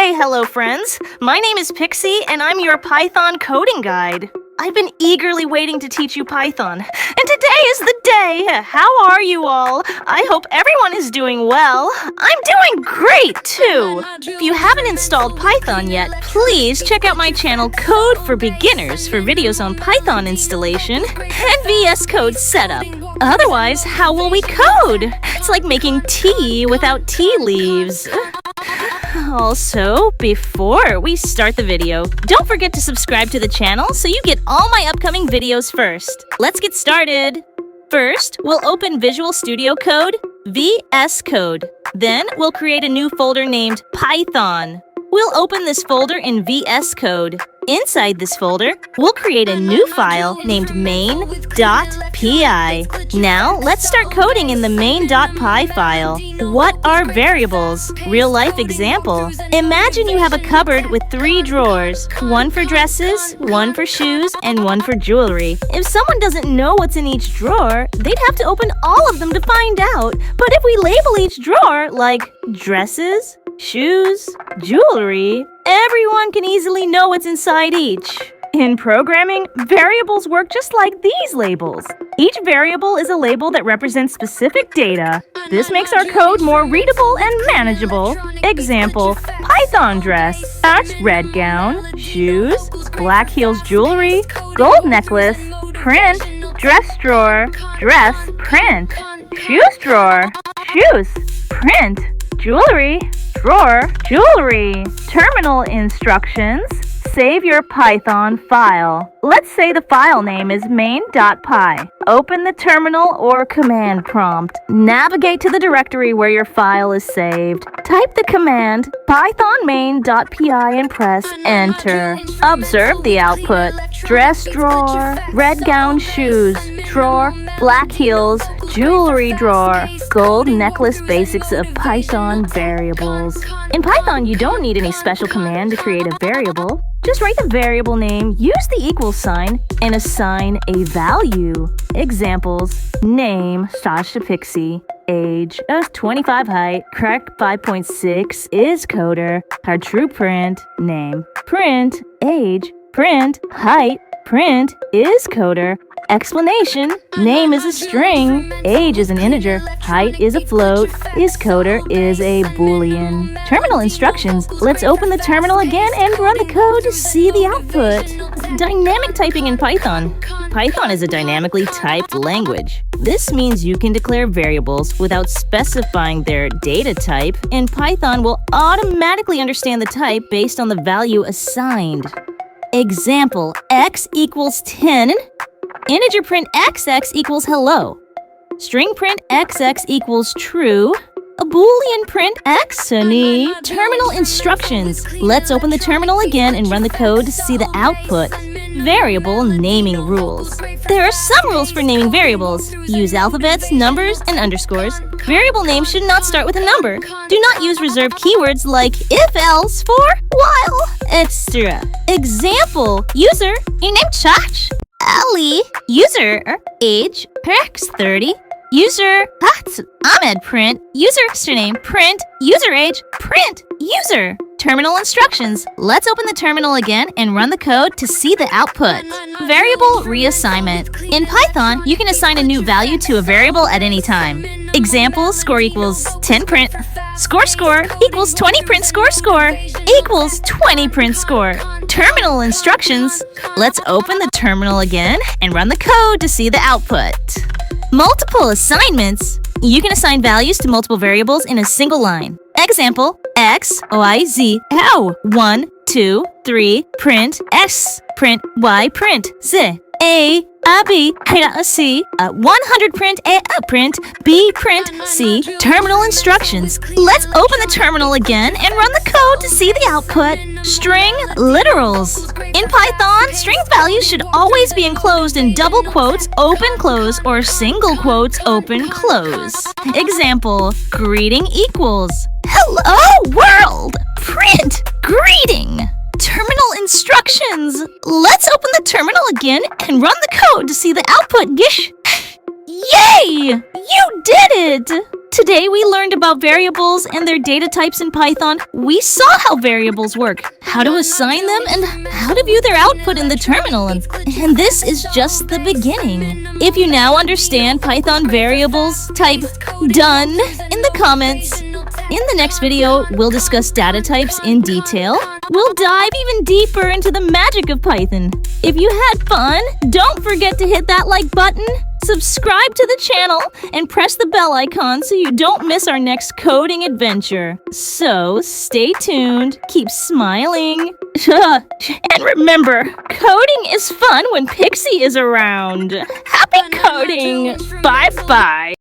Hi, hello friends. My name is Pixie and I'm your Python coding guide. I've been eagerly waiting to teach you Python, and today is the day! How are you all? I hope everyone is doing well. I'm doing great, too! If you haven't installed Python yet, please check out my channel Code for Beginners for videos on Python installation and VS Code setup. Otherwise, how will we code? It's like making tea without tea leaves. Also, before we start the video, don't forget to subscribe to the channel so you get all my upcoming videos first. Let's get started! First, we'll open Visual Studio Code, VS Code. Then, we'll create a new folder named Python. We'll open this folder in VS Code. Inside this folder, we'll create a new file named main.py. Now, let's start coding in the main.py file. What are variables? Real-life example. Imagine you have a cupboard with 3 drawers. One for dresses, one for shoes, and one for jewelry. If someone doesn't know what's in each drawer, they'd have to open all of them to find out. But if we label each drawer like dresses, shoes, jewelry, everyone can easily know what's inside each. In programming, variables work just like these labels. Each variable is a label that represents specific data. This makes our code more readable and manageable. Example, Python dress. That's red gown, shoes, black heels jewelry, gold necklace, print, dress drawer, dress, print, shoes drawer, shoes, print, jewelry, drawer, jewelry. Terminal instructions. Save your Python file. Let's say the file name is main.py. Open the terminal or command prompt. Navigate to the directory where your file is saved. Type the command python main.py and press enter. Observe the output. Dress drawer, red gown shoes, drawer, black heels, jewelry drawer, gold necklace. Basics of Python variables. In Python, you don't need any special command to create a variable. Just write the variable name, use the equal sign, and assign a value. Examples: name, Sasha Pixie, age, 25 height, correct 5.6, is coder, our true print, name, print, age, print, height, print, is coder, explanation, name is a string, age is an integer, height is a float, is coder is a boolean. Terminal instructions. Let's open the terminal again and run the code to see the output. Dynamic typing in Python. Python is a dynamically typed language. This means you can declare variables without specifying their data type, and Python will automatically understand the type based on the value assigned. Example, x equals 10. Integer print xx equals hello. String print xx equals true. A boolean print xany. Terminal instructions. Let's open the terminal again and run the code to see the output. Variable naming rules. There are some rules for naming variables. Use alphabets, numbers, and underscores. Variable names should not start with a number. Do not use reserved keywords like if, else, for, while, etc. Example, user, your name Chach. Ali, user, age, Perks 30, user, that's Ahmed, print, user username, print, user age, print, user. Terminal instructions. Let's open the terminal again and run the code to see the output. Variable reassignment. In Python, you can assign a new value to a variable at any time. Example, score equals 10 print, score equals 20 print score equals 20 print score. Terminal instructions. Let's open the terminal again and run the code to see the output. Multiple assignments. You can assign values to multiple variables in a single line. Example, x, y, z, 1, 2, 3, print, x, print, y, print, z, a, b, c, 100 print, a, print, b, print, c. Terminal instructions. Let's open the terminal again and run the code to see the output. String literals. In Python, string values should always be enclosed in double quotes, open, close, or single quotes, open, close. Example, greeting equals hello world, print, greeting. Terminal instructions. Let's open the terminal again and run the code to see the output. Gish. Yay! You did it! Today we learned about variables and their data types in Python. We saw how variables work, how to assign them, and how to view their output in the terminal. And this is just the beginning. If you now understand Python variables, type "done" in the comments. In the next video, we'll discuss data types in detail. We'll dive even deeper into the magic of Python. If you had fun, don't forget to hit that like button, subscribe to the channel, and press the bell icon so you don't miss our next coding adventure. So stay tuned, keep smiling, and remember, coding is fun when Pixie is around. Happy coding! Bye-bye!